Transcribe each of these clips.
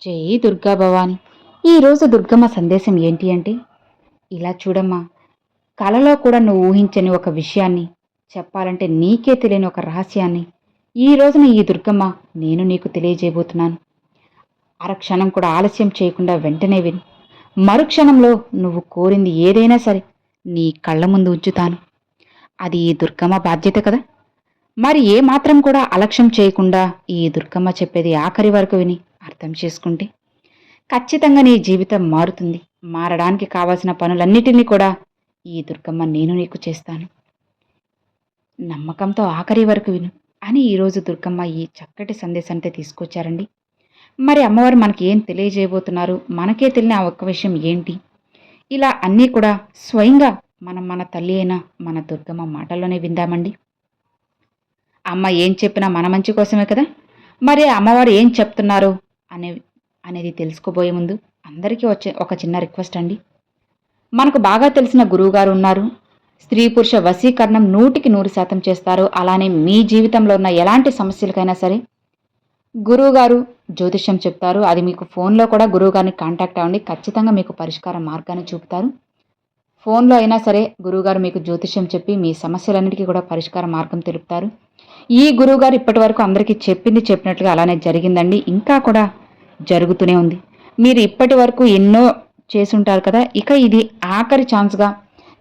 జై దుర్గా భవాని. ఈరోజు దుర్గమ్మ సందేశం ఏంటి అంటే, ఇలా చూడమ్మా, కలలో కూడా నువ్వు ఊహించని ఒక విషయాన్ని, చెప్పాలంటే నీకే తెలియని ఒక రహస్యాన్ని ఈ రోజున ఈ దుర్గమ్మ నేను నీకు తెలియజేయబోతున్నాను. అరక్షణం కూడా ఆలస్యం చేయకుండా వెంటనే విను. మరుక్షణంలో నువ్వు కోరింది ఏదైనా సరే నీ కళ్ళ ముందు ఉంచుతాను. అది ఈ దుర్గమ్మ బాధ్యత కదా. మరి ఏ మాత్రం కూడా అలక్ష్యం చేయకుండా ఈ దుర్గమ్మ చెప్పేది ఆఖరి వరకు విని అర్థం చేసుకుంటే ఖచ్చితంగా నీ జీవితం మారుతుంది. మారడానికి కావాల్సిన పనులన్నిటినీ కూడా ఈ దుర్గమ్మ నేను నీకు చేస్తాను. నమ్మకంతో ఆఖరి వరకు విను అని ఈరోజు దుర్గమ్మ ఈ చక్కటి సందేశాన్ని తీసుకొచ్చారండి. మరి అమ్మవారు మనకి ఏం తెలియజేయబోతున్నారు, మనకే తెలియని ఆ ఒక్క విషయం ఏంటి, ఇలా అన్నీ కూడా స్వయంగా మన తల్లి అయిన మన దుర్గమ్మ మాటల్లోనే విందామండి. అమ్మ ఏం చెప్పినా మన మంచి కోసమే కదా. మరి అమ్మవారు ఏం చెప్తున్నారు అనేది తెలుసుకోబోయే ముందు అందరికీ వచ్చే ఒక చిన్న రిక్వెస్ట్ అండి. మనకు బాగా తెలిసిన గురువుగారు ఉన్నారు. స్త్రీ పురుష వశీకరణం 100% చేస్తారు. అలానే మీ జీవితంలో ఉన్న ఎలాంటి సమస్యలకైనా సరే గురువుగారు జ్యోతిష్యం చెప్తారు. అది మీకు ఫోన్లో కూడా గురువుగారిని కాంటాక్ట్ అవ్వండి, ఖచ్చితంగా మీకు పరిష్కార మార్గాన్ని చూపుతారు. ఫోన్లో అయినా సరే గురువుగారు మీకు జ్యోతిష్యం చెప్పి మీ సమస్యలన్నిటికీ కూడా పరిష్కార మార్గం తెలుపుతారు. ఈ గురువుగారు ఇప్పటి వరకు అందరికీ చెప్పినట్లుగా అలానే జరిగిందండి. ఇంకా కూడా జరుగుతూనే ఉంది. మీరు ఇప్పటి వరకు ఎన్నో చేసుంటారు కదా. ఇక ఇది ఆఖరి ఛాన్స్గా,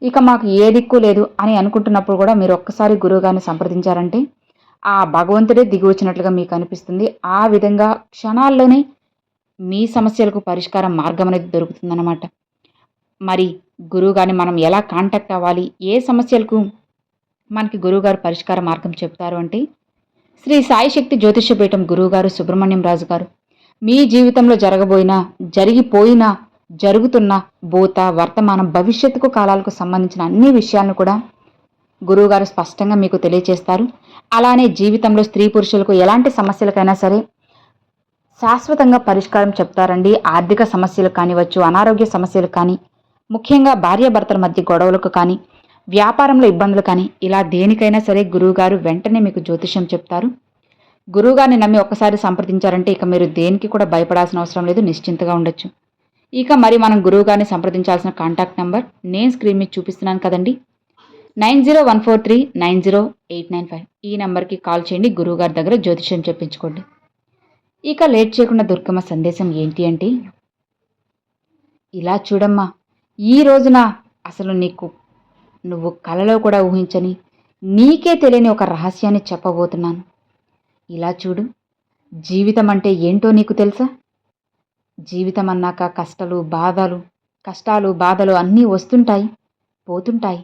ఇక మాకు ఏ దిక్కు లేదు అని అనుకుంటున్నప్పుడు కూడా మీరు ఒక్కసారి గురువుగారిని సంప్రదించారంటే ఆ భగవంతుడే దిగి వచ్చినట్లుగా మీకు అనిపిస్తుంది. ఆ విధంగా క్షణాల్లోనే మీ సమస్యలకు పరిష్కార మార్గం అనేది దొరుకుతుందన్నమాట. మరి గురువుగారిని మనం ఎలా కాంటాక్ట్ అవ్వాలి, ఏ సమస్యలకు మనకి గురువుగారు పరిష్కార మార్గం చెప్తారు అంటే, శ్రీ సాయి శక్తి జ్యోతిష్యపీఠం గురువుగారు సుబ్రహ్మణ్యం రాజు గారు మీ జీవితంలో జరగబోయినా, జరిగిపోయినా, జరుగుతున్న భూత వర్తమానం భవిష్యత్తుకు కాలాలకు సంబంధించిన అన్ని విషయాలను కూడా గురువుగారు స్పష్టంగా మీకు తెలియచేస్తారు. అలానే జీవితంలో స్త్రీ పురుషులకు ఎలాంటి సమస్యలకైనా సరే శాశ్వతంగా పరిష్కారం చెప్తారండి. ఆర్థిక సమస్యలు కానివచ్చు, అనారోగ్య సమస్యలు కానీ, ముఖ్యంగా భార్యాభర్తల మధ్య గొడవలకు కానీ, వ్యాపారంలో ఇబ్బందులు కానీ, ఇలా దేనికైనా సరే గురువుగారు వెంటనే మీకు జ్యోతిష్యం చెప్తారు. గురువుగారిని నమ్మి ఒక్కసారి సంప్రదించారంటే ఇక మీరు దేనికి కూడా భయపడాల్సిన అవసరం లేదు, నిశ్చింతగా ఉండొచ్చు. ఇక మరి మనం గురువుగారిని సంప్రదించాల్సిన కాంటాక్ట్ నెంబర్ నేను స్క్రీన్ మీద చూపిస్తున్నాను కదండి, 9014390895. ఈ నెంబర్కి కాల్ చేయండి, గురువుగారి దగ్గర జ్యోతిష్యం చెప్పించుకోండి. ఇక లేట్ చేయకుండా దుర్గమ్మ సందేశం ఏంటి అంటే, ఇలా చూడమ్మా, ఈ రోజున అసలు నువ్వు కలలో కూడా ఊహించని, నీకే తెలియని ఒక రహస్యాన్ని చెప్పబోతున్నాను. ఇలా చూడు, జీవితం అంటే ఏంటో నీకు తెలుసా? జీవితం అన్నాక కష్టాలు బాధలు అన్నీ వస్తుంటాయి, పోతుంటాయి.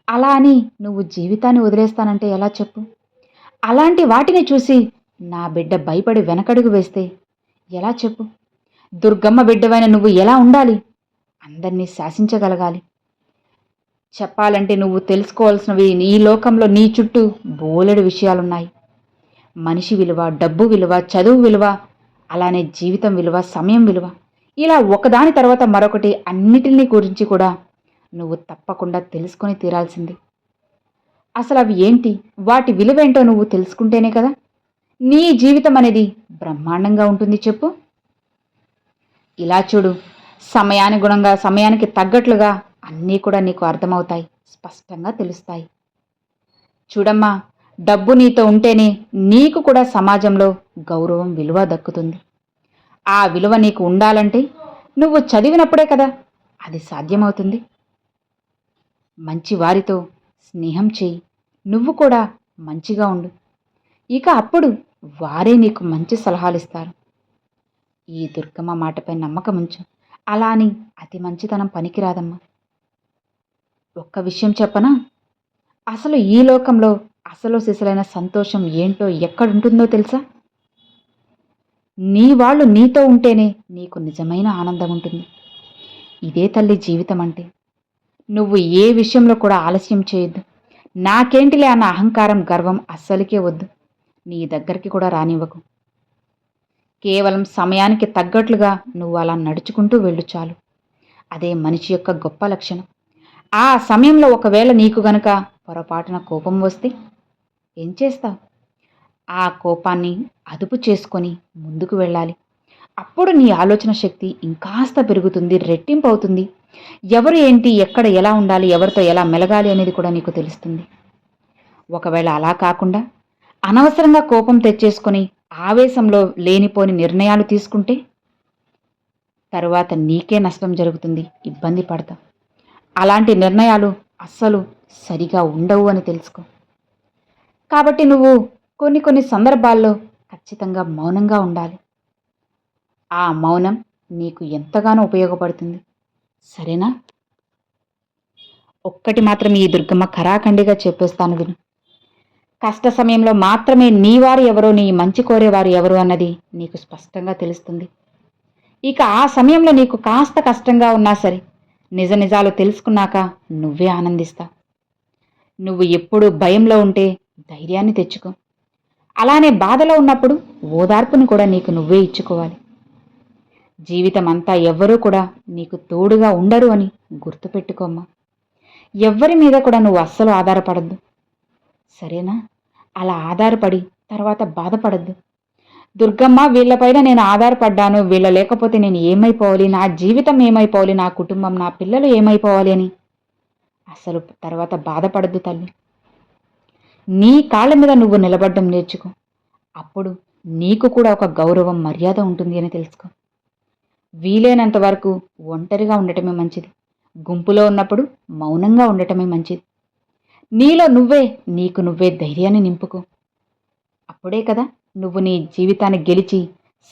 అలా అని నువ్వు జీవితాన్ని వదిలేస్తానంటే ఎలా చెప్పు? అలాంటి వాటిని చూసి నా బిడ్డ భయపడి వెనకడుగు వేస్తే ఎలా చెప్పు? దుర్గమ్మ బిడ్డవైన నువ్వు ఎలా ఉండాలి? అందరినీ శాసించగలగాలి. చెప్పాలంటే నువ్వు తెలుసుకోవాల్సినవి ఈ లోకంలో నీ చుట్టూ బోలెడు విషయాలున్నాయి. మనిషి విలువ, డబ్బు విలువ, చదువు విలువ, అలానే జీవితం విలువ, సమయం విలువ, ఇలా ఒకదాని తర్వాత మరొకటి అన్నిటినీ గురించి కూడా నువ్వు తప్పకుండా తెలుసుకొని తీరాల్సింది. అసలు అవి ఏంటి, వాటి విలువేంటో నువ్వు తెలుసుకుంటేనే కదా నీ జీవితం అనేది బ్రహ్మాండంగా ఉంటుంది. చెప్పు. ఇలా చూడు, సమయానికి తగ్గట్లుగా అన్నీ కూడా నీకు అర్థమవుతాయి, స్పష్టంగా తెలుస్తాయి. చూడమ్మా, డబ్బు నీతో ఉంటేనే నీకు కూడా సమాజంలో గౌరవం, విలువ దక్కుతుంది. ఆ విలువ నీకు ఉండాలంటే నువ్వు చదివినప్పుడే కదా అది సాధ్యమవుతుంది. మంచి వారితో స్నేహం చేయి, నువ్వు కూడా మంచిగా ఉండు. ఇక అప్పుడు వారే నీకు మంచి సలహాలు ఇస్తారు. ఈ దుర్గమ్మ మాటపై నమ్మకం ఉంచు. అలా అని అతి మంచితనం పనికిరాదమ్మా. ఒక్క విషయం చెప్పనా, అసలు ఈ లోకంలో అసలు సిసలైన సంతోషం ఏంటో ఎక్కడుంటుందో తెలుసా? నీ వాళ్ళు నీతో ఉంటేనే నీకు నిజమైన ఆనందం ఉంటుంది. ఇదే తల్లి జీవితం అంటే. నువ్వు ఏ విషయంలో కూడా ఆలస్యం చేయొద్దు. నాకేంటిలే అన్న అహంకారం, గర్వం అస్సలికే వద్దు. నీ దగ్గరికి కూడా రానివ్వకు. కేవలం సమయానికి తగ్గట్లుగా నువ్వు అలా నడుచుకుంటూ వెళ్ళు చాలు. అదే మనిషి యొక్క గొప్ప లక్షణం. ఆ సమయంలో ఒకవేళ నీకు గనక పొరపాటున కోపం వస్తే ఏం చేస్తావు? ఆ కోపాన్ని అదుపు చేసుకొని ముందుకు వెళ్ళాలి. అప్పుడు నీ ఆలోచన శక్తి ఇంకాస్త పెరుగుతుంది, రెట్టింపు అవుతుంది. ఎవరు ఏంటి, ఎక్కడ ఎలా ఉండాలి, ఎవరితో ఎలా మెలగాలి అనేది కూడా నీకు తెలుస్తుంది. ఒకవేళ అలా కాకుండా అనవసరంగా కోపం తెచ్చేసుకొని ఆవేశంలో లేనిపోని నిర్ణయాలు తీసుకుంటే తరువాత నీకే నష్టం జరుగుతుంది, ఇబ్బంది పడతావు. అలాంటి నిర్ణయాలు అస్సలు సరిగా ఉండవు అని తెలుసుకో. కాబట్టి నువ్వు కొన్ని కొన్ని సందర్భాల్లో ఖచ్చితంగా మౌనంగా ఉండాలి. ఆ మౌనం నీకు ఎంతగానో ఉపయోగపడుతుంది. సరేనా? ఒక్కటి మాత్రం ఈ దుర్గమ్మ ఖరాఖండిగా చెప్పేస్తాను విను. కష్ట సమయంలో మాత్రమే నీవారు ఎవరో, నీ మంచి కోరేవారు ఎవరు అన్నది నీకు స్పష్టంగా తెలుస్తుంది. ఇక ఆ సమయంలో నీకు కాస్త కష్టంగా ఉన్నా సరే, నిజ నిజాలు తెలుసుకున్నాక నువ్వే ఆనందిస్తావు. నువ్వు ఎప్పుడు భయంలో ఉంటే ధైర్యాన్ని తెచ్చుకో. అలానే బాధలో ఉన్నప్పుడు ఓదార్పుని కూడా నీకు నువ్వే ఇచ్చుకోవాలి. జీవితం అంతా ఎవ్వరూ కూడా నీకు తోడుగా ఉండరు అని గుర్తుపెట్టుకోమ్మా. ఎవ్వరి మీద కూడా నువ్వు అస్సలు ఆధారపడద్దు. సరేనా? అలా ఆధారపడి తర్వాత బాధపడద్దు. దుర్గమ్మ, వీళ్ళపైన నేను ఆధారపడ్డాను, వీళ్ళ లేకపోతే నేను ఏమైపోవాలి, నా జీవితం ఏమైపోవాలి, నా కుటుంబం, నా పిల్లలు ఏమైపోవాలి అని అసలు తర్వాత బాధపడద్దు తల్లి. నీ కాళ్ళ మీద నువ్వు నిలబడ్డం నేర్చుకో. అప్పుడు నీకు కూడా ఒక గౌరవం, మర్యాద ఉంటుంది అని తెలుసుకో. వీలైనంత వరకు ఒంటరిగా ఉండటమే మంచిది. గుంపులో ఉన్నప్పుడు మౌనంగా ఉండటమే మంచిది. నీలో నువ్వే, నీకు నువ్వే ధైర్యాన్ని నింపుకో. అప్పుడే కదా నువ్వు నీ జీవితాన్ని గెలిచి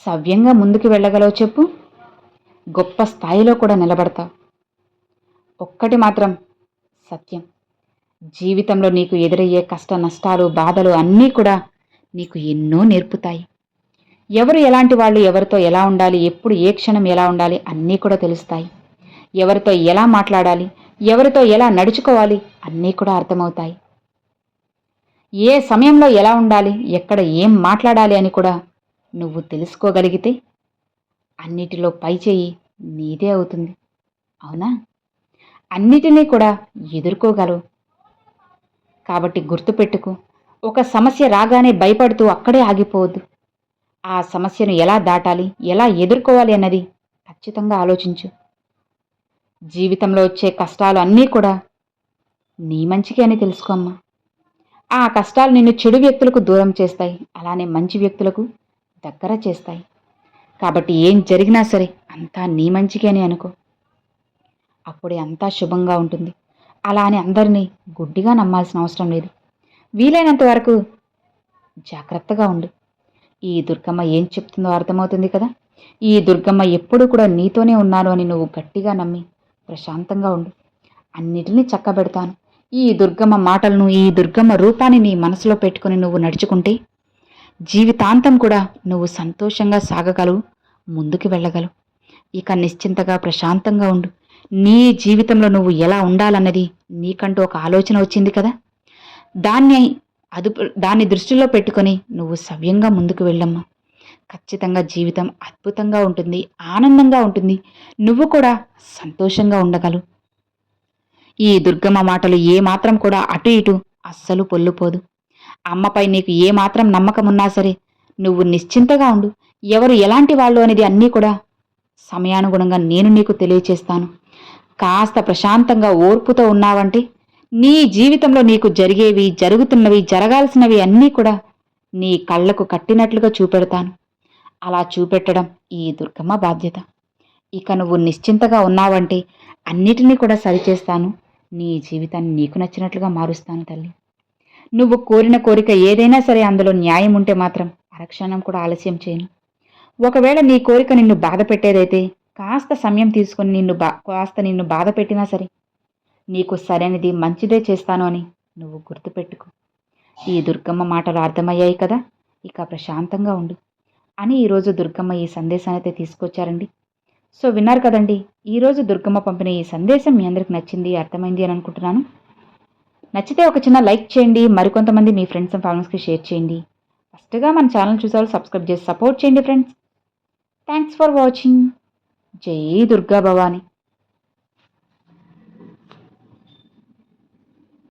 సవ్యంగా ముందుకు వెళ్ళగలవు చెప్పు. గొప్ప స్థాయిలో కూడా నిలబడతావు. ఒక్కటి మాత్రం సత్యం, జీవితంలో నీకు ఎదురయ్యే కష్ట నష్టాలు, బాధలు అన్నీ కూడా నీకు ఎన్నో నేర్పుతాయి. ఎవరు ఎలాంటి వాళ్ళు, ఎవరితో ఎలా ఉండాలి, ఎప్పుడు ఏ క్షణం ఎలా ఉండాలి అన్నీ కూడా తెలుస్తాయి. ఎవరితో ఎలా మాట్లాడాలి, ఎవరితో ఎలా నడుచుకోవాలి అన్నీ కూడా అర్థమవుతాయి. ఏ సమయంలో ఎలా ఉండాలి, ఎక్కడ ఏం మాట్లాడాలి అని కూడా నువ్వు తెలుసుకోగలిగితే అన్నిటిలో పైచేయి నీదే అవుతుంది. అవునా? అన్నిటినీ కూడా ఎదుర్కోగలవు. కాబట్టి గుర్తుపెట్టుకో, ఒక సమస్య రాగానే భయపడుతూ అక్కడే ఆగిపోవద్దు. ఆ సమస్యను ఎలా దాటాలి, ఎలా ఎదుర్కోవాలి అన్నది ఖచ్చితంగా ఆలోచించు. జీవితంలో వచ్చే కష్టాలు అన్నీ కూడా నీ మంచికే అని తెలుసుకోమ్మా. ఆ కష్టాలు నిన్ను చెడు వ్యక్తులకు దూరం చేస్తాయి, అలానే మంచి వ్యక్తులకు దగ్గర చేస్తాయి. కాబట్టి ఏం జరిగినా సరే అంతా నీ మంచికే అని అనుకో. అప్పుడే అంతా శుభంగా ఉంటుంది. అలా అని అందరినీ గుడ్డిగా నమ్మాల్సిన అవసరం లేదు. వీలైనంత వరకు జాగ్రత్తగా ఉండు. ఈ దుర్గమ్మ ఏం చెప్తుందో అర్థమవుతుంది కదా. ఈ దుర్గమ్మ ఎప్పుడూ కూడా నీతోనే ఉన్నాను అని నువ్వు గట్టిగా నమ్మి ప్రశాంతంగా ఉండు. అన్నిటినీ చక్కబెడతాను. ఈ దుర్గమ్మ మాటలను, ఈ దుర్గమ్మ రూపాన్ని నీ మనసులో పెట్టుకుని నువ్వు నడుచుకుంటే జీవితాంతం కూడా నువ్వు సంతోషంగా సాగగలవు, ముందుకు వెళ్ళగలవు. ఇక నిశ్చింతగా ప్రశాంతంగా ఉండు. నీ జీవితంలో నువ్వు ఎలా ఉండాలన్నది నీకంటూ ఒక ఆలోచన వచ్చింది కదా. దాన్ని దృష్టిలో పెట్టుకొని నువ్వు సవ్యంగా ముందుకు వెళ్ళమ్మా. ఖచ్చితంగా జీవితం అద్భుతంగా ఉంటుంది, ఆనందంగా ఉంటుంది. నువ్వు కూడా సంతోషంగా ఉండగలవు. ఈ దుర్గమ్మ మాటలు ఏమాత్రం కూడా అటు ఇటు అస్సలు పొల్లుపోదు. అమ్మపై నీకు ఏమాత్రం నమ్మకం ఉన్నా సరే నువ్వు నిశ్చింతగా ఉండు. ఎవరు ఎలాంటి వాళ్ళు అనేది అన్నీ కూడా సమయానుగుణంగా నేను నీకు తెలియచేస్తాను. కాస్త ప్రశాంతంగా ఓర్పుతో ఉన్నావంటే నీ జీవితంలో నీకు జరిగేవి, జరుగుతున్నవి, జరగాల్సినవి అన్నీ కూడా నీ కళ్ళకు కట్టినట్లుగా చూపెడతాను. అలా చూపెట్టడం ఈ దుర్గమ్మ బాధ్యత. ఇక నువ్వు నిశ్చింతగా ఉన్నావంటే అన్నిటినీ కూడా సరిచేస్తాను. నీ జీవితాన్ని నీకు నచ్చినట్లుగా మారుస్తాను తల్లి. నువ్వు కోరిన కోరిక ఏదైనా సరే అందులో న్యాయం ఉంటే మాత్రం అరక్షణం కూడా ఆలస్యం చేయను. ఒకవేళ నీ కోరిక నిన్ను బాధ పెట్టేదైతే కాస్త సమయం తీసుకుని నిన్ను బాధ పెట్టినా సరే నీకు సరైనది, మంచిదే చేస్తాను అని నువ్వు గుర్తుపెట్టుకో. ఈ దుర్గమ్మ మాటలు అర్థమయ్యాయి కదా. ఇక ప్రశాంతంగా ఉండు అని ఈరోజు దుర్గమ్మ ఈ సందేశాన్ని అయితే తీసుకొచ్చారండి. సో విన్నారు కదండి, ఈరోజు దుర్గమ్మ పంపిన ఈ సందేశం మీ అందరికి నచ్చింది, అర్థమైంది అని అనుకుంటున్నాను. నచ్చితే ఒక చిన్న లైక్ చేయండి, మరికొంతమంది మీ ఫ్రెండ్స్ అండ్ ఫ్యామిలీస్కి షేర్ చేయండి. ఫస్ట్గా మన ఛానల్ చూసేవాళ్ళు సబ్స్క్రైబ్ చేసి సపోర్ట్ చేయండి ఫ్రెండ్స్. Thanks for watching. జై దుర్గా భవాని.